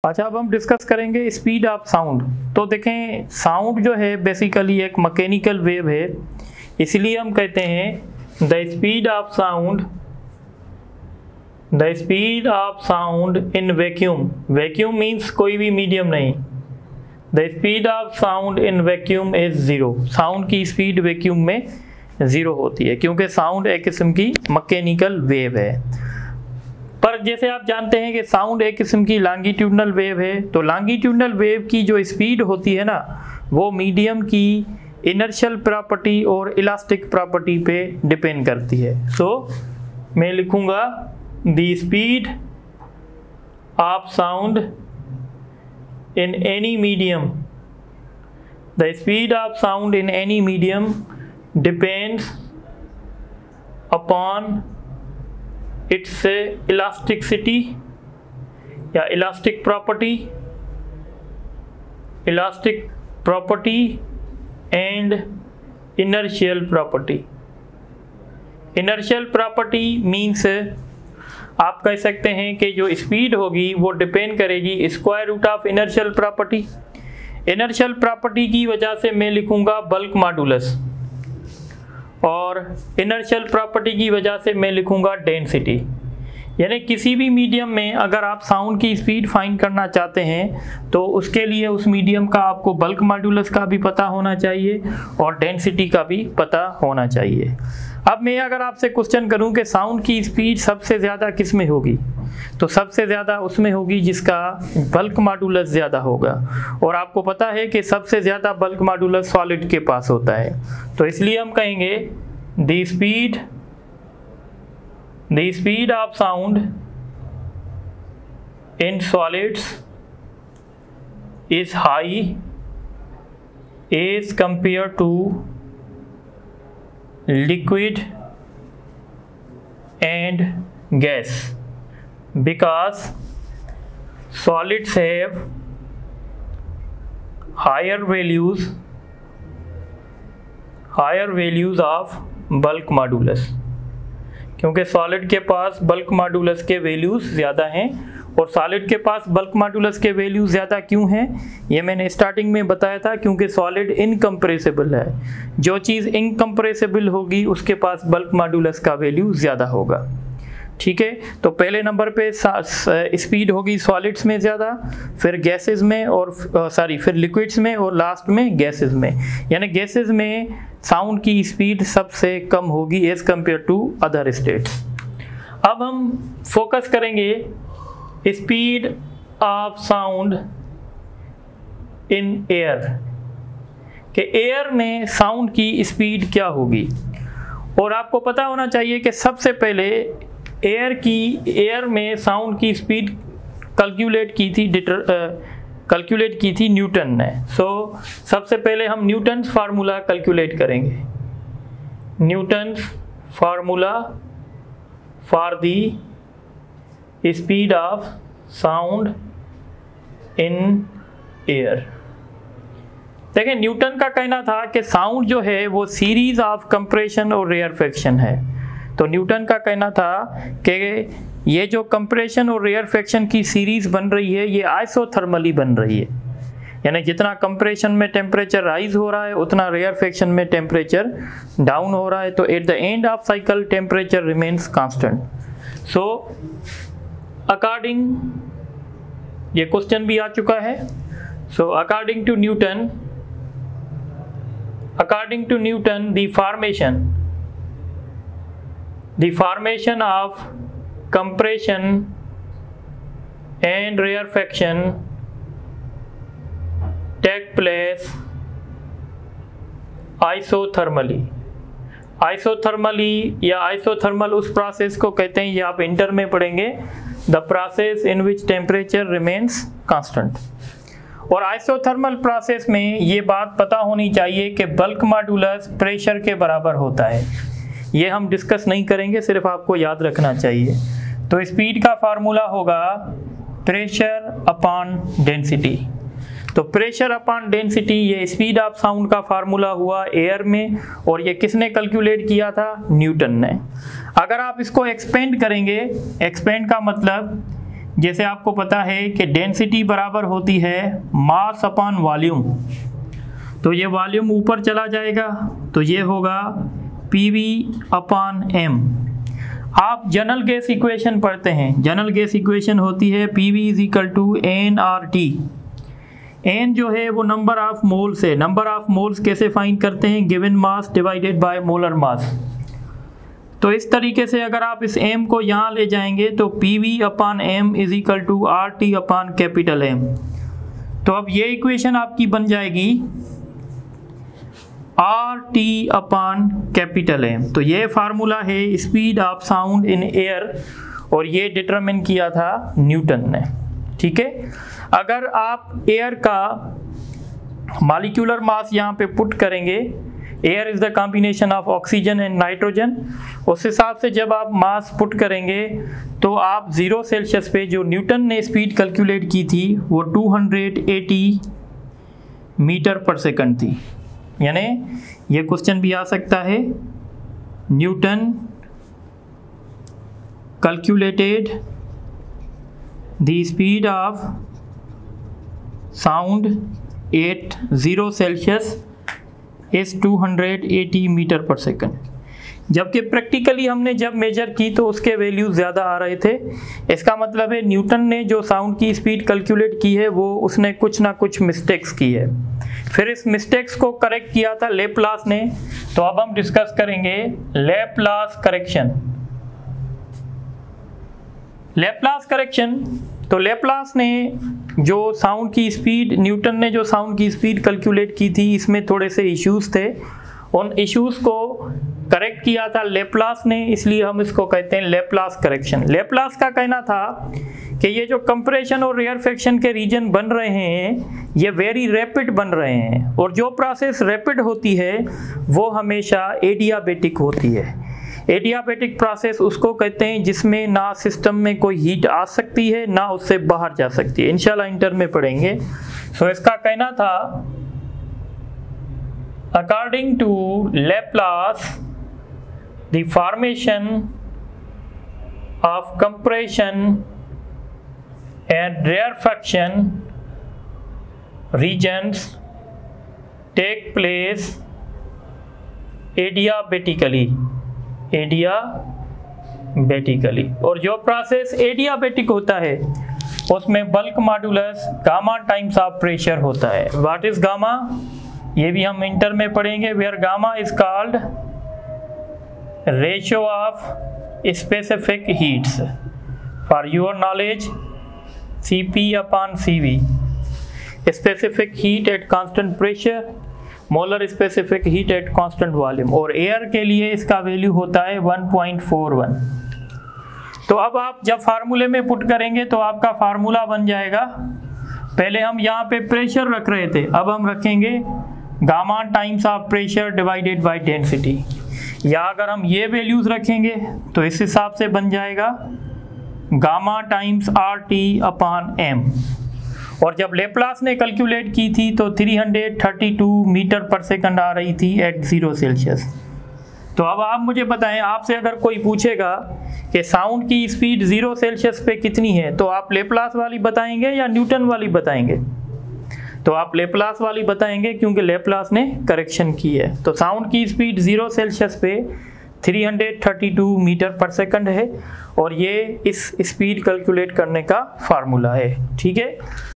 अच्छा, अब हम डिस्कस करेंगे स्पीड ऑफ साउंड। तो देखें, साउंड जो है बेसिकली एक मैकेनिकल वेव है, इसलिए हम कहते हैं the speed of sound in vacuum. Vacuum means कोई भी मीडियम नहीं। The speed of sound in vacuum is zero. Sound की स्पीड वैक्यूम में ज़ीरो होती है, क्योंकि साउंड एक किस्म की मैकेनिकल वेव है। पर जैसे आप जानते हैं कि साउंड एक किस्म की लॉन्गिट्यूडनल वेव है, तो लॉन्गिट्यूडनल वेव की जो स्पीड होती है ना, वो मीडियम की इनर्शियल प्रॉपर्टी और इलास्टिक प्रॉपर्टी पे डिपेंड करती है। सो मैं लिखूंगा the speed of sound in any medium, the speed of sound in any medium depends upon its elasticity या elastic property and inertial property. Inertial property means आप कह सकते हैं कि जो स्पीड होगी वो डिपेंड करेगी square root of inertial property. Inertial property की वजह से मैं लिखूंगा बल्क मॉडुलस, और इनर्शियल प्रॉपर्टी की वजह से मैं लिखूंगा डेंसिटी। यानी किसी भी मीडियम में अगर आप साउंड की स्पीड फाइंड करना चाहते हैं तो उसके लिए उस मीडियम का आपको बल्क मॉडुलस का भी पता होना चाहिए और डेंसिटी का भी पता होना चाहिए। अब मैं अगर आपसे क्वेश्चन करूं कि साउंड की स्पीड सबसे ज़्यादा किस में होगी, तो सबसे ज़्यादा उसमें होगी जिसका बल्क मॉडुलस ज़्यादा होगा, और आपको पता है कि सबसे ज़्यादा बल्क मॉडुलस सॉलिड के पास होता है। तो इसलिए हम कहेंगे the speed of sound in solids is high as compare to liquid and gas, because solids have higher values of bulk modulus, क्योंकि सॉलिड के पास बल्क मॉडुलस के वैल्यूज़ ज़्यादा हैं। और सॉलिड के पास बल्क मॉडुलस के वैल्यू ज़्यादा क्यों हैं, ये मैंने स्टार्टिंग में बताया था, क्योंकि सॉलिड इनकम्प्रेसिबल है। जो चीज़ इनकम्प्रेसिबल होगी उसके पास बल्क मॉडुलस का वैल्यू ज़्यादा होगा। ठीक है, तो पहले नंबर पे स्पीड होगी सॉलिड्स में ज़्यादा, फिर गैसेस में, और फिर लिक्विड्स में, और लास्ट में गैसेस में। यानी गैसेस में साउंड की स्पीड सबसे कम होगी as compare to other states. अब हम फोकस करेंगे speed of sound in air, कि एयर में साउंड की स्पीड क्या होगी। और आपको पता होना चाहिए कि सबसे पहले एयर में साउंड की स्पीड कैलकुलेट की थी न्यूटन ने। सो सबसे पहले हम न्यूटन्स फार्मूला कैलकुलेट करेंगे। Newton's formula for the speed of sound in air. देखिए, न्यूटन का कहना था कि साउंड जो है वो सीरीज ऑफ कंप्रेशन और रेयरफेक्शन है। तो न्यूटन का कहना था कि ये जो कंप्रेशन और रेयरफेक्शन की सीरीज बन रही है ये आइसोथर्मली बन रही है, यानी जितना कंप्रेशन में टेम्परेचर राइज हो रहा है उतना रेयरफेक्शन में टेम्परेचर डाउन हो रहा है। तो at the end of cycle temperature remains constant. So according, ये क्वेश्चन भी आ चुका है। So according to Newton the formation of compression and rarefaction take place isothermally। या आइसोथर्मल उस प्रोसेस को कहते हैं, ये आप इंटर में पढ़ेंगे, the process in which temperature remains constant. और आइसोथर्मल प्रोसेस में ये बात पता होनी चाहिए कि बल्क मॉडुलस प्रेशर के बराबर होता है। ये हम डिस्कस नहीं करेंगे, सिर्फ आपको याद रखना चाहिए। तो स्पीड का फार्मूला होगा प्रेशर अपॉन डेंसिटी। तो प्रेशर अपॉन डेंसिटी ये स्पीड ऑफ साउंड का फार्मूला हुआ एयर में, और ये किसने कैलकुलेट किया था? न्यूटन ने। अगर आप इसको एक्सपेंड करेंगे, एक्सपेंड का मतलब जैसे आपको पता है कि डेंसिटी बराबर होती है मास अपॉन वॉल्यूम, तो ये वॉल्यूम ऊपर चला जाएगा तो ये होगा PV अपॉन M। आप जनरल गैस इक्वेशन पढ़ते हैं, जनरल गैस इक्वेशन होती है PV is equal to nRT। n जो है वो नंबर ऑफ मोल्स है। नंबर ऑफ मोल्स कैसे फाइंड करते हैं? Given mass divided by molar mass. तो इस तरीके से अगर आप इस m को यहाँ ले जाएंगे तो PV upon M is equal to RT upon capital M। तो अब ये इक्वेशन आपकी बन जाएगी RT अपॉन कैपिटल M। तो ये फार्मूला है speed of sound in air, और ये डिटरमिन किया था न्यूटन ने। ठीक है, अगर आप एयर का मॉलिक्यूलर मास यहाँ पे पुट करेंगे, air is the combination of oxygen and nitrogen, उस हिसाब से जब आप मास पुट करेंगे तो आप 0 सेल्सियस पे जो न्यूटन ने स्पीड कैलकुलेट की थी वो 280 मीटर पर सेकंड थी। यानी ये क्वेश्चन भी आ सकता है, Newton calculated the speed of sound at 0 Celsius is 280 metre per second. जबकि प्रैक्टिकली हमने जब मेजर की तो उसके वैल्यू ज़्यादा आ रहे थे। इसका मतलब है न्यूटन ने जो साउंड की स्पीड कैलकुलेट की है वो उसने कुछ ना कुछ मिस्टेक्स की है। फिर इस मिस्टेक्स को करेक्ट किया था लेप्लास ने। तो अब हम डिस्कस करेंगे लेप्लास करेक्शन। लेप्लास करेक्शन, तो लेप्लास ने जो साउंड की स्पीड, न्यूटन ने जो साउंड की स्पीड कैलकुलेट की थी, इसमें थोड़े से इश्यूज थे। उन इश्यूज को करेक्ट किया था लेप्लास ने, इसलिए हम इसको कहते हैं लेप्लास करेक्शन। लेप्लास का कहना था कि ये जो कंप्रेशन और रेयरफेक्शन के रीजन बन रहे हैं ये वेरी रैपिड बन रहे हैं, और जो प्रोसेस रैपिड होती है वो हमेशा एडियाबेटिक होती है। एडियाबेटिक प्रोसेस उसको कहते हैं जिसमें ना सिस्टम में कोई हीट आ सकती है ना उससे बाहर जा सकती है। इंशाल्लाह इंटर में पढ़ेंगे। सो इसका कहना था according to Laplace the formation of compression and rarefaction regions take place adiabatically, और जो प्रोसेस एडियाबेटिक होता है उसमें bulk modulus gamma times of pressure what is. व्हाट इज गामा? ये भी हम इंटर में पढ़ेंगे। Where gamma is called ratio of specific heats. For your knowledge Cp upon Cv, specific heat at constant pressure, molar specific heat at constant volume, और air के लिए इसका वैल्यू होता है 1.41। तो अब आप जब फार्मूले में पुट करेंगे तो आपका फार्मूला बन जाएगा, पहले हम यहाँ पे प्रेशर रख रहे थे, अब हम रखेंगे gamma times of pressure divided by density, या अगर हम ये वैल्यूज रखेंगे तो इस हिसाब से बन जाएगा gamma times RT upon M। और जब लेप्लास ने कैलकुलेट की थी तो 332 मीटर पर सेकंड आ रही थी एट 0 सेल्सियस। तो अब आप मुझे बताएं, आपसे अगर कोई पूछेगा कि साउंड की स्पीड 0 सेल्सियस पे कितनी है, तो आप लेप्लास वाली बताएंगे या न्यूटन वाली बताएंगे? तो आप लेप्लास वाली बताएंगे क्योंकि लेप्लास ने करेक्शन की है। तो साउंड की स्पीड 0 सेल्सियस पे 332 मीटर पर सेकंड है, और ये इस स्पीड कैलकुलेट करने का फार्मूला है। ठीक है।